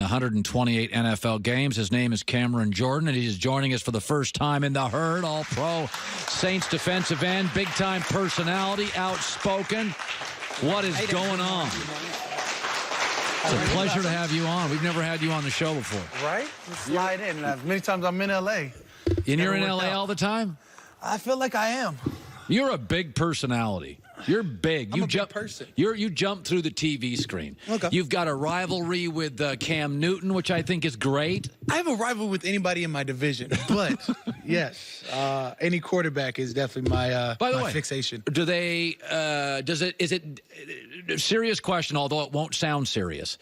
128 NFL games. His name is Cameron Jordan, and he's joining us for the first time in the Herd. All-Pro Saints defensive end, big-time personality, outspoken. What is going on? It's a pleasure to have you on. We've never had you on the show before. Right? Slide in. Many times I'm in L.A. And you're in L.A. all the time? I feel like I am. You're a big personality. You're big. I'm a big person. You jump through the TV screen. Okay. You've got a rivalry with Cam Newton, which I think is great. I have a rival with anybody in my division, but yes, any quarterback is definitely my By the way, fixation. Do they? Is it a serious question? Although it won't sound serious.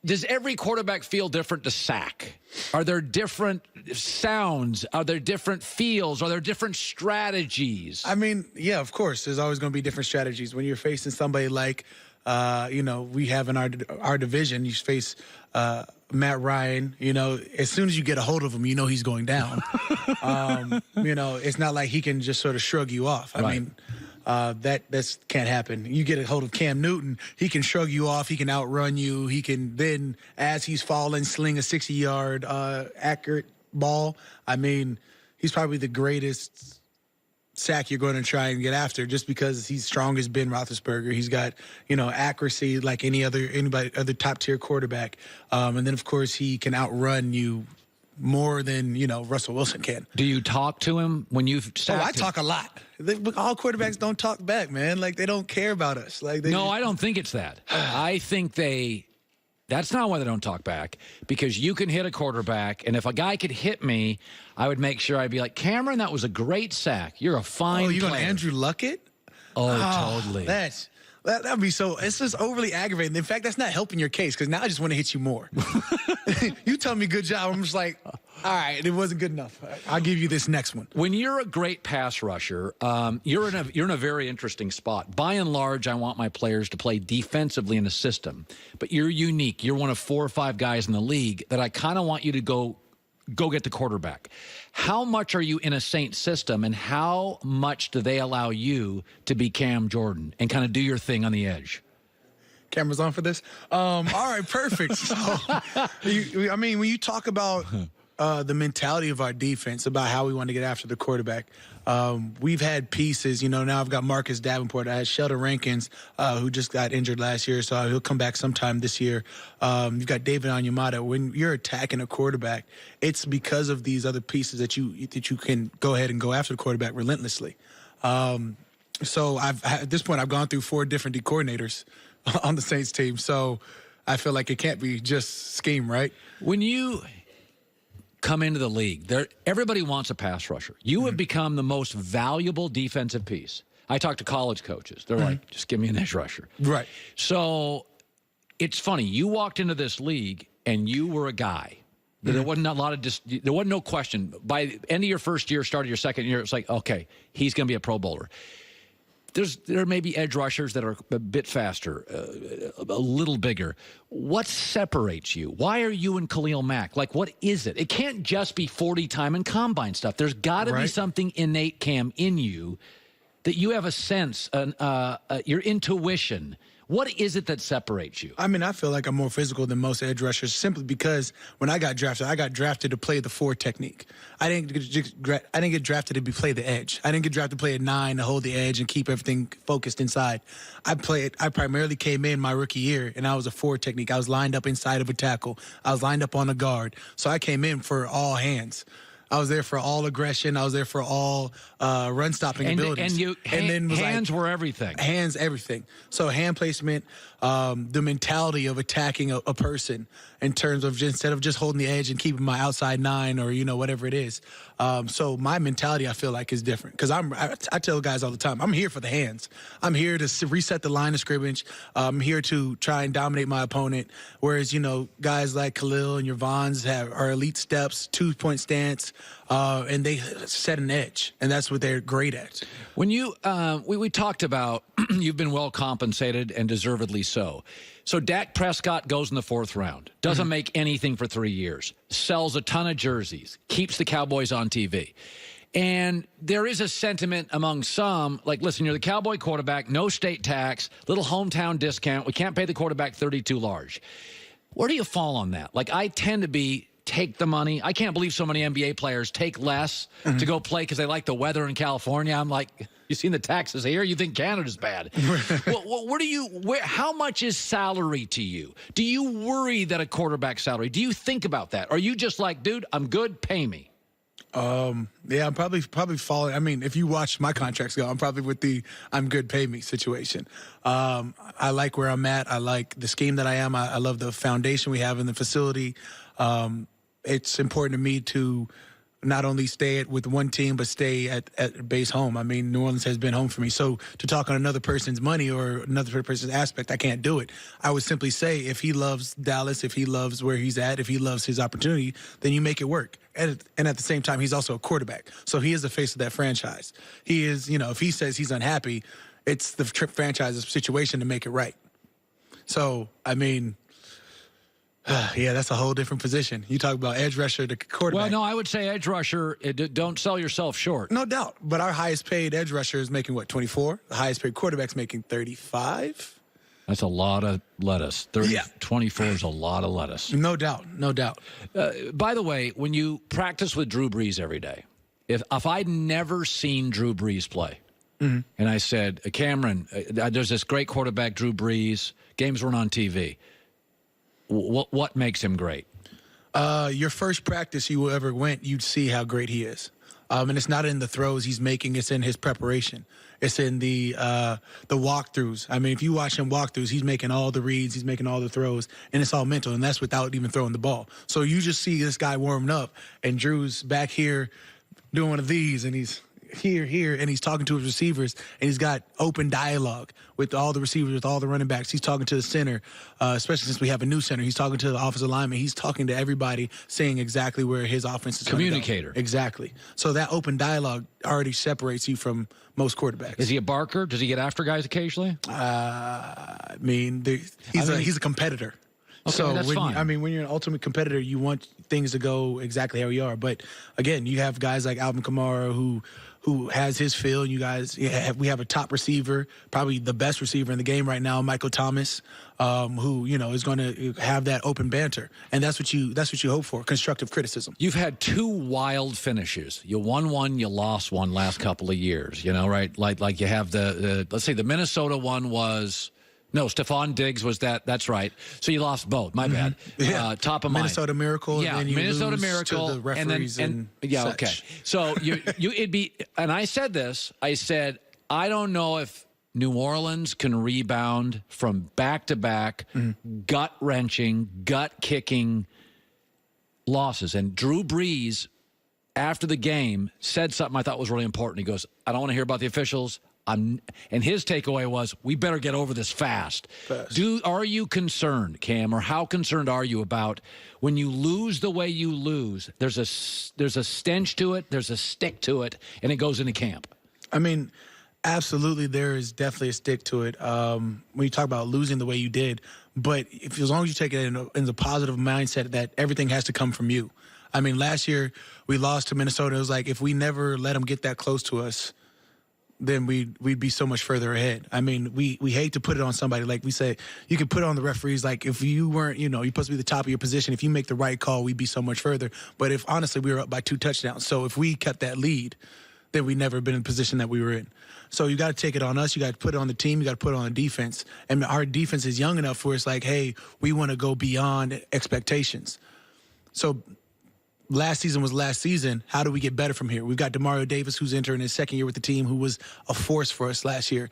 Does every quarterback feel different to sack? Are there different sounds? Are there different feels? Are there different strategies? I mean, yeah, of course. There's always going to be different strategies. When you're facing somebody like, we have in our division, you face Matt Ryan. As soon as you get a hold of him, he's going down. It's not like he can just sort of shrug you off. I mean, that can't happen. You get a hold of Cam Newton, he can shrug you off, he can outrun you, he can then, as he's falling, sling a 60-yard accurate ball. I mean, he's probably the greatest sack you're going to try and get after, just because he's strong as Ben Roethlisberger. He's got, accuracy like anybody other top-tier quarterback. And then, of course, he can outrun you more than, Russell Wilson can. Do you talk to him when you've sacked him? I talk a lot. All quarterbacks don't talk back, man. Like, they don't care about us. No, I don't think it's that. I think that's not why they don't talk back, because you can hit a quarterback, and if a guy could hit me, I would make sure I'd be like, Cameron, that was a great sack. You're a fine player. You going Andrew Luckett? Oh, totally. That'd be so. It's just overly aggravating. In fact, that's not helping your case, because now I just want to hit you more. You tell me good job, I'm just like, all right, it wasn't good enough. I'll give you this next one. When you're a great pass rusher, you're in a very interesting spot. By and large, I want my players to play defensively in a system, but you're unique. You're one of 4 or 5 guys in the league that I kind of want you to go get the quarterback. How much are you in a Saints system, and how much do they allow you to be Cam Jordan and kind of do your thing on the edge? Camera's on for this? All right, perfect. So, when you talk about the mentality of our defense, about how we want to get after the quarterback, we've had pieces. Now I've got Marcus Davenport. I had Sheldon Rankins, who just got injured last year, so he'll come back sometime this year. You've got David Onyemata. When you're attacking a quarterback, it's because of these other pieces that you can go ahead and go after the quarterback relentlessly. So at this point, I've gone through 4 different D coordinators on the Saints team, so I feel like it can't be just scheme, right? When you come into the league, everybody wants a pass rusher. You have become the most valuable defensive piece. I talk to college coaches. They're like, just give me an edge rusher. Right. So it's funny. You walked into this league, and you were a guy. There wasn't a lot of there wasn't no question. By the end of your first year, start of your second year, it's like, okay, he's going to be a Pro Bowler. There may be edge rushers that are a bit faster, a little bigger. What separates you? Why are you and Khalil Mack? Like, what is it? It can't just be 40 time and combine stuff. There's got to be something innate, Cam, in you that you have a sense, your intuition. What is it that separates you? I mean, I feel like I'm more physical than most edge rushers, simply because when I got drafted to play the 4 technique. I didn't get drafted to play the edge. I didn't get drafted to play a 9 to hold the edge and keep everything focused inside. I primarily came in my rookie year, and I was a 4 technique. I was lined up inside of a tackle. I was lined up on a guard. So I came in for all hands. I was there for all aggression. I was there for all run-stopping abilities. And hands were everything. Hands, everything. So hand placement, the mentality of attacking a person in terms of instead of just holding the edge and keeping my outside 9 or, whatever it is. So my mentality, I feel like, is different. Because I tell guys all the time, I'm here for the hands. I'm here to reset the line of scrimmage. I'm here to try and dominate my opponent. Whereas, guys like Khalil and your Vons are elite steps, 2-point stance, and they set an edge. And that's what they're great at. When you we talked about you've been well compensated, and deservedly so. So Dak Prescott goes in the 4th round, doesn't make anything for 3 years, sells a ton of jerseys, keeps the Cowboys on TV. And there is a sentiment among some, like, listen, you're the Cowboy quarterback, no state tax, little hometown discount. We can't pay the quarterback 32 large. Where do you fall on that? Like, I tend to be take the money. I can't believe so many NBA players take less to go play because they like the weather in California. I'm like, you seen the taxes here? You think Canada's bad? How much is salary to you? Do you worry that a quarterback salary? Do you think about that? Or are you just like, dude, I'm good, pay me? Yeah, I'm probably falling. I mean, if you watch my contracts go, I'm probably with the I'm good, pay me situation. I like where I'm at. I like the scheme that I am. I love the foundation we have in the facility. It's important to me to not only stay with one team, but stay at base home. I mean, New Orleans has been home for me. So to talk on another person's money or another person's aspect, I can't do it. I would simply say if he loves Dallas, if he loves where he's at, if he loves his opportunity, then you make it work. And at the same time, he's also a quarterback. So he is the face of that franchise. He is, if he says he's unhappy, it's the franchise's situation to make it right. So, I mean, yeah, that's a whole different position. You talk about edge rusher to quarterback. Well, no, I would say edge rusher, don't sell yourself short. No doubt. But our highest paid edge rusher is making, 24? The highest paid quarterback's making 35? That's a lot of lettuce. 24 is a lot of lettuce. No doubt. No doubt. By the way, when you practice with Drew Brees every day, if I'd never seen Drew Brees play, and I said, Cameron, there's this great quarterback, Drew Brees, games weren't on TV. What makes him great? Your first practice you ever went, you'd see how great he is. And it's not in the throws he's making, it's in his preparation. It's in the walkthroughs. I mean, if you watch him walkthroughs, he's making all the reads, he's making all the throws, and it's all mental, and that's without even throwing the ball. So you just see this guy warming up, and Drew's back here doing one of these, and he's here, and he's talking to his receivers, and he's got open dialogue with all the receivers, with all the running backs. He's talking to the center, especially since we have a new center. He's talking to the offensive lineman. He's talking to everybody, saying exactly where his offense is going to go. Communicator. Exactly. So that open dialogue already separates you from most quarterbacks. Is he a barker? Does he get after guys occasionally? I mean, he's a competitor. Okay, so that's fine. When you're an ultimate competitor, you want things to go exactly how you are. But again, you have guys like Alvin Kamara who has his feel. You guys, we have a top receiver, probably the best receiver in the game right now, Michael Thomas, who is going to have that open banter, and that's what you hope for, constructive criticism. You've had two wild finishes. You won one, you lost one last couple of years. Right? Like you have the let's say the Minnesota one was. No, Stephon Diggs was that. That's right. So you lost both. My bad. Yeah. Top of mind. Minnesota Miracle. Yeah, and then you Minnesota lose Miracle. to the referees and yeah, such. okay. So it'd be. And I said this. I said I don't know if New Orleans can rebound from back-to-back gut wrenching, gut kicking losses. And Drew Brees, after the game, said something I thought was really important. He goes, "I don't want to hear about the officials." And his takeaway was, we better get over this fast. Are you concerned, Cam, or how concerned are you about when you lose the way you lose? There's a stench to it, there's a stick to it, and it goes into camp. I mean, absolutely, there is definitely a stick to it. When you talk about losing the way you did, but as long as you take it in the positive mindset that everything has to come from you. I mean, last year we lost to Minnesota. It was like if we never let them get that close to us, then we'd be so much further ahead. I mean, we hate to put it on somebody. Like we say, you can put it on the referees. Like if you weren't, you're supposed to be the top of your position. If you make the right call, we'd be so much further. But if honestly, we were up by 2 touchdowns. So if we kept that lead, then we'd never been in the position that we were in. So you got to take it on us. You got to put it on the team. You got to put it on the defense. And our defense is young enough where it's like, hey, we want to go beyond expectations. So last season was last season. How do we get better from here? We've got Demario Davis, who's entering his second year with the team, who was a force for us last year.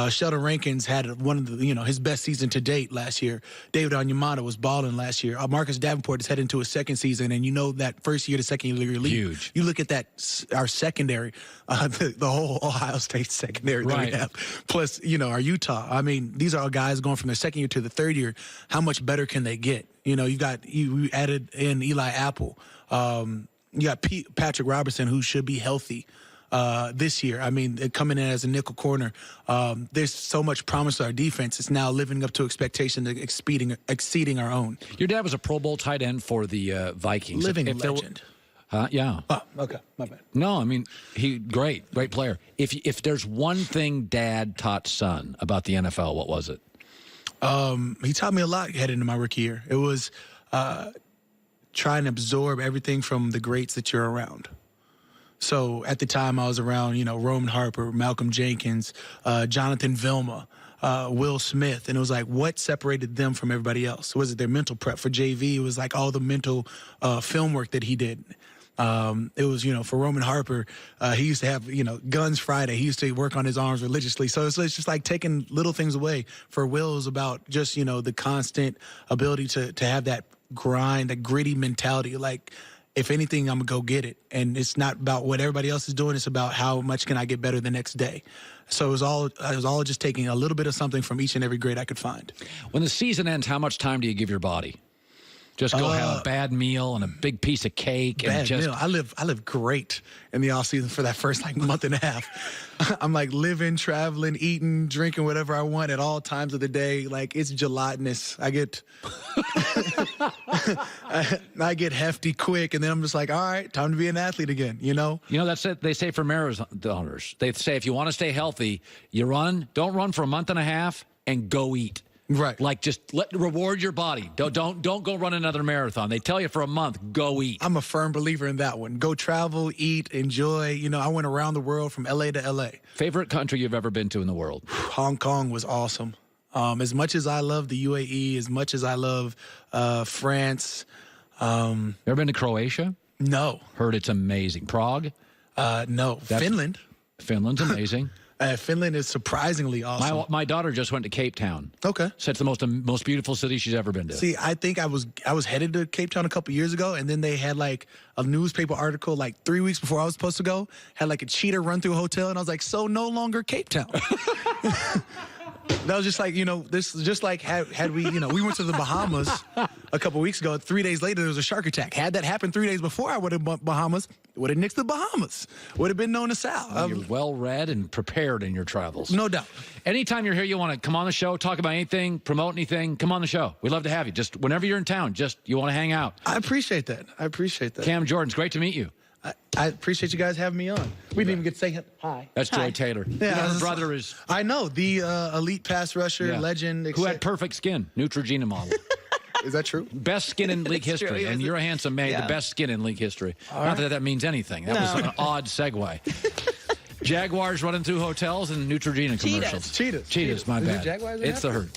Sheldon Rankins had one of the, his best season to date last year. David Onyemata was balling last year. Marcus Davenport is heading into his second season, and that first year to second year league. Huge. You look at that, our secondary, the whole Ohio State secondary that we have, plus our Utah. I mean, these are all guys going from their second year to the third year. How much better can they get? You added in Eli Apple. You got Patrick Robertson, who should be healthy this year. I mean, coming in as a nickel corner. There's so much promise to our defense. It's now living up to expectation, exceeding our own. Your dad was a Pro Bowl tight end for the Vikings. Living legend. Yeah. Oh, okay. My bad. No, I mean, great player. If there's one thing Dad taught son about the NFL, what was it? He taught me a lot heading into my rookie year. It was try and absorb everything from the greats that you're around. So at the time I was around, Roman Harper, Malcolm Jenkins, Jonathan Vilma, Will Smith. And it was like, what separated them from everybody else? Was it their mental prep? For JV, it was like all the mental film work that he did. It was, for Roman Harper, he used to have, Guns Friday. He used to work on his arms religiously. So it's just like taking little things away. For Will, it was about just, the constant ability to have that grind, that gritty mentality. Like, if anything, I'm going to go get it. And it's not about what everybody else is doing. It's about how much can I get better the next day. So it was all just taking a little bit of something from each and every grade I could find. When the season ends, how much time do you give your body? Just go have a bad meal and a big piece of cake. Meal. I live great in the off season for that first month and a half. I'm like living, traveling, eating, drinking whatever I want at all times of the day. Like it's gelatinous. I get I get hefty quick, and then I'm just like, all right, time to be an athlete again. That's it. They say for marathoners, they say if you want to stay healthy, don't run for a month and a half and go eat. Right. Like just reward your body. Don't go run another marathon. They tell you for a month, go eat. I'm a firm believer in that one. Go travel, eat, enjoy. I went around the world from LA to LA. Favorite country you've ever been to in the world? Hong Kong was awesome. As much as I love the UAE, as much as I love France. Ever been to Croatia? No. Heard it's amazing. Prague? No. Finland. Finland's amazing. Finland is surprisingly awesome. My daughter just went to Cape Town. Okay. Said it's the most beautiful city she's ever been to. See, I think I was headed to Cape Town a couple years ago, and then they had like a newspaper article like 3 weeks before I was supposed to go, had like a cheetah run through a hotel, and I was like, so no longer Cape Town. That was just like, this is just like had we, we went to the Bahamas a couple weeks ago. 3 days later, there was a shark attack. Had that happened 3 days before I would have Bahamas, would have nixed the Bahamas. Would have been known as Sal. You're well-read and prepared in your travels. No doubt. Anytime you're here, you want to come on the show, talk about anything, promote anything, come on the show. We'd love to have you. Just whenever you're in town, you want to hang out. I appreciate that. Cam Jordan, it's great to meet you. I appreciate you guys having me on. We didn't even get to say hi. That's Joy Taylor. Yeah, her brother is... I know, the elite pass rusher, legend. Who had perfect skin, Neutrogena model. Is that true? Best skin in league history. True, and you're a handsome man, the best skin in league history. Not that means anything. That was an odd segue. Jaguars running through hotels and Neutrogena commercials. Cheetahs. Cheetahs, my bad. Is it Jaguars? It's the Herd.